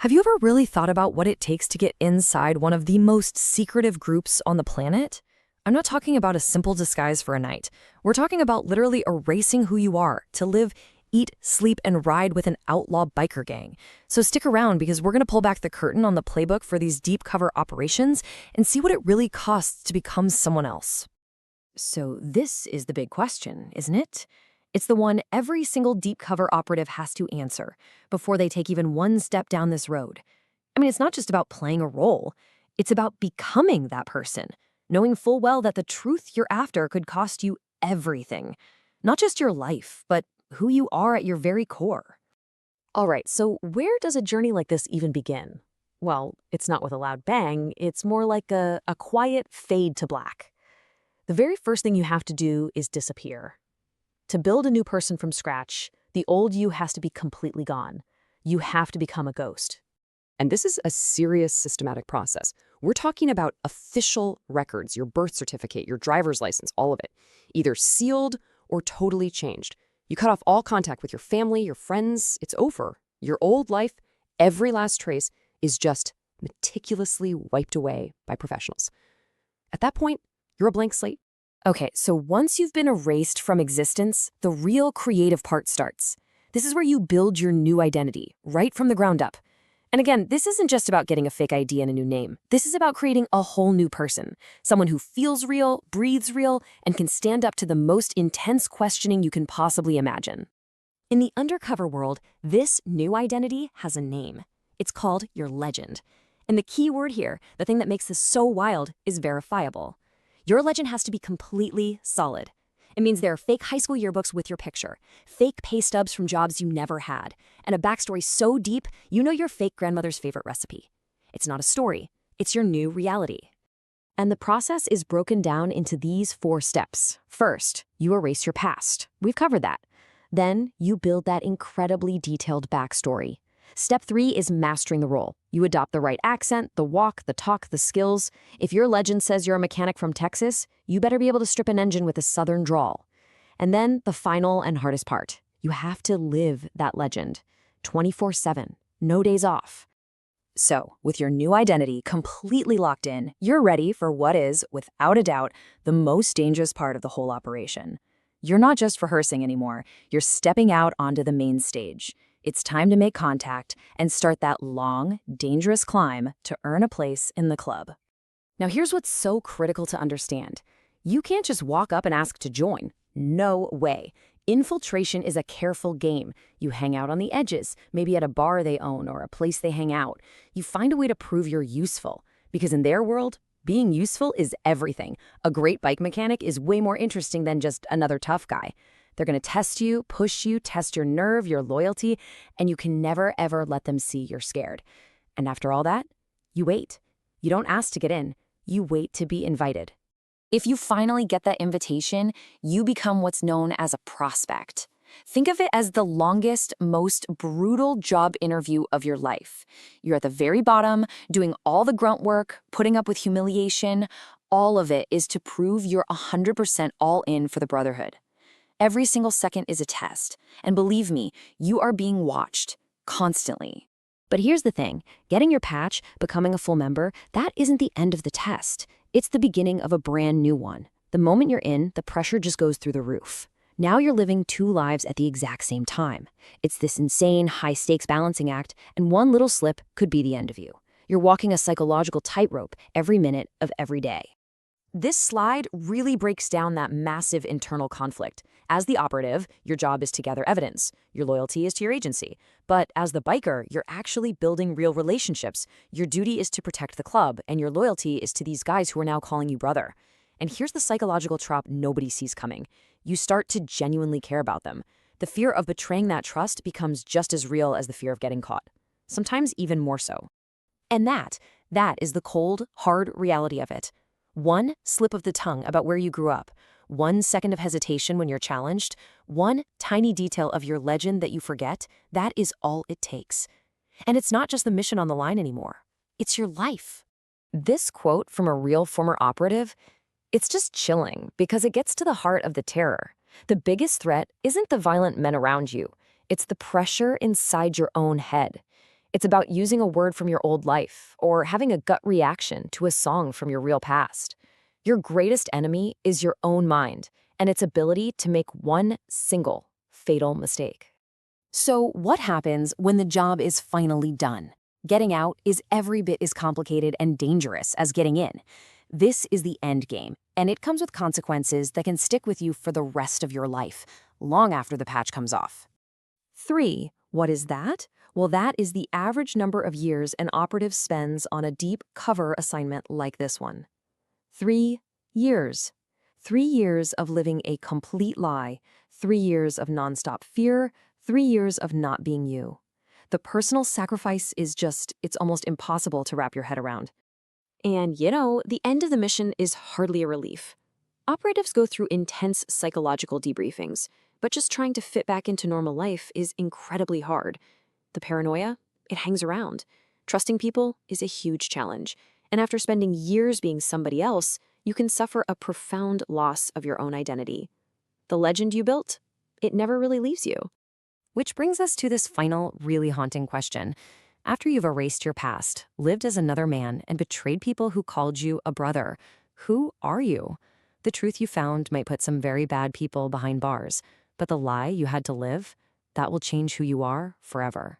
Have you ever really thought about what it takes to get inside one of the most secretive groups on the planet? I'm not talking about a simple disguise for a night. We're talking about literally erasing who you are to live, eat, sleep, and ride with an outlaw biker gang. So stick around because we're going to pull back the curtain on the playbook for these deep cover operations and see what it really costs to become someone else. So this is the big question, isn't it? It's the one every single deep cover operative has to answer before they take even one step down this road. I mean, it's not just about playing a role. It's about becoming that person, knowing full well that the truth you're after could cost you everything. Not just your life, but who you are at your very core. All right, so where does a journey like this even begin? Well, it's not with a loud bang, it's more like a quiet fade to black. The very first thing you have to do is disappear. To build a new person from scratch, the old you has to be completely gone. You have to become a ghost. And this is a serious systematic process. We're talking about official records, your birth certificate, your driver's license, all of it, either sealed or totally changed. You cut off all contact with your family, your friends, it's over. Your old life, every last trace, is just meticulously wiped away by professionals. At that point, you're a blank slate. Okay, so once you've been erased from existence, the real creative part starts. This is where you build your new identity, right from the ground up. And again, this isn't just about getting a fake ID and a new name. This is about creating a whole new person, someone who feels real, breathes real, and can stand up to the most intense questioning you can possibly imagine. In the undercover world, this new identity has a name. It's called your legend. And the key word here, the thing that makes this so wild, is verifiable. Your legend has to be completely solid. It means there are fake high school yearbooks with your picture, fake pay stubs from jobs you never had, and a backstory so deep you know your fake grandmother's favorite recipe. It's not a story, it's your new reality. And the process is broken down into these 4 steps. First, you erase your past. We've covered that. Then, you build that incredibly detailed backstory. Step 3 is mastering the role. You adopt the right accent, the walk, the talk, the skills. If your legend says you're a mechanic from Texas, you better be able to strip an engine with a southern drawl. And then the final and hardest part. You have to live that legend. 24/7, no days off. So, with your new identity completely locked in, you're ready for what is, without a doubt, the most dangerous part of the whole operation. You're not just rehearsing anymore, you're stepping out onto the main stage. It's time to make contact and start that long, dangerous climb to earn a place in the club. Now here's what's so critical to understand. You can't just walk up and ask to join. No way. Infiltration is a careful game. You hang out on the edges, maybe at a bar they own or a place they hang out. You find a way to prove you're useful, because in their world, being useful is everything. A great bike mechanic is way more interesting than just another tough guy. They're going to test you, push you, test your nerve, your loyalty, and you can never, ever let them see you're scared. And after all that, you wait. You don't ask to get in. You wait to be invited. If you finally get that invitation, you become what's known as a prospect. Think of it as the longest, most brutal job interview of your life. You're at the very bottom, doing all the grunt work, putting up with humiliation. All of it is to prove you're 100% all in for the Brotherhood. Every single second is a test, and believe me, you are being watched, constantly. But here's the thing, getting your patch, becoming a full member, that isn't the end of the test. It's the beginning of a brand new one. The moment you're in, the pressure just goes through the roof. Now you're living 2 lives at the exact same time. It's this insane, high-stakes balancing act, and one little slip could be the end of you. You're walking a psychological tightrope every minute of every day. This slide really breaks down that massive internal conflict. As the operative, your job is to gather evidence. Your loyalty is to your agency. But as the biker, you're actually building real relationships. Your duty is to protect the club, and your loyalty is to these guys who are now calling you brother. And here's the psychological trap nobody sees coming. You start to genuinely care about them. The fear of betraying that trust becomes just as real as the fear of getting caught. Sometimes even more so. And that is the cold, hard reality of it. One slip of the tongue about where you grew up, 1 second of hesitation when you're challenged, 1 tiny detail of your legend that you forget, that is all it takes. And it's not just the mission on the line anymore. It's your life. This quote from a real former operative, it's just chilling because it gets to the heart of the terror. The biggest threat isn't the violent men around you. It's the pressure inside your own head. It's about using a word from your old life or having a gut reaction to a song from your real past. Your greatest enemy is your own mind and its ability to make one single fatal mistake. So, what happens when the job is finally done? Getting out is every bit as complicated and dangerous as getting in. This is the end game, and it comes with consequences that can stick with you for the rest of your life, long after the patch comes off. 3. What is that? Well, that is the average number of years an operative spends on a deep cover assignment like this one. 3 years. 3 years of living a complete lie, 3 years of nonstop fear, 3 years of not being you. The personal sacrifice is it's almost impossible to wrap your head around. And, the end of the mission is hardly a relief. Operatives go through intense psychological debriefings, but just trying to fit back into normal life is incredibly hard. The paranoia, it hangs around. Trusting people is a huge challenge. And after spending years being somebody else, you can suffer a profound loss of your own identity. The legend you built, it never really leaves you. Which brings us to this final, really haunting question. After you've erased your past, lived as another man, and betrayed people who called you a brother, who are you? The truth you found might put some very bad people behind bars, but the lie you had to live, that will change who you are forever.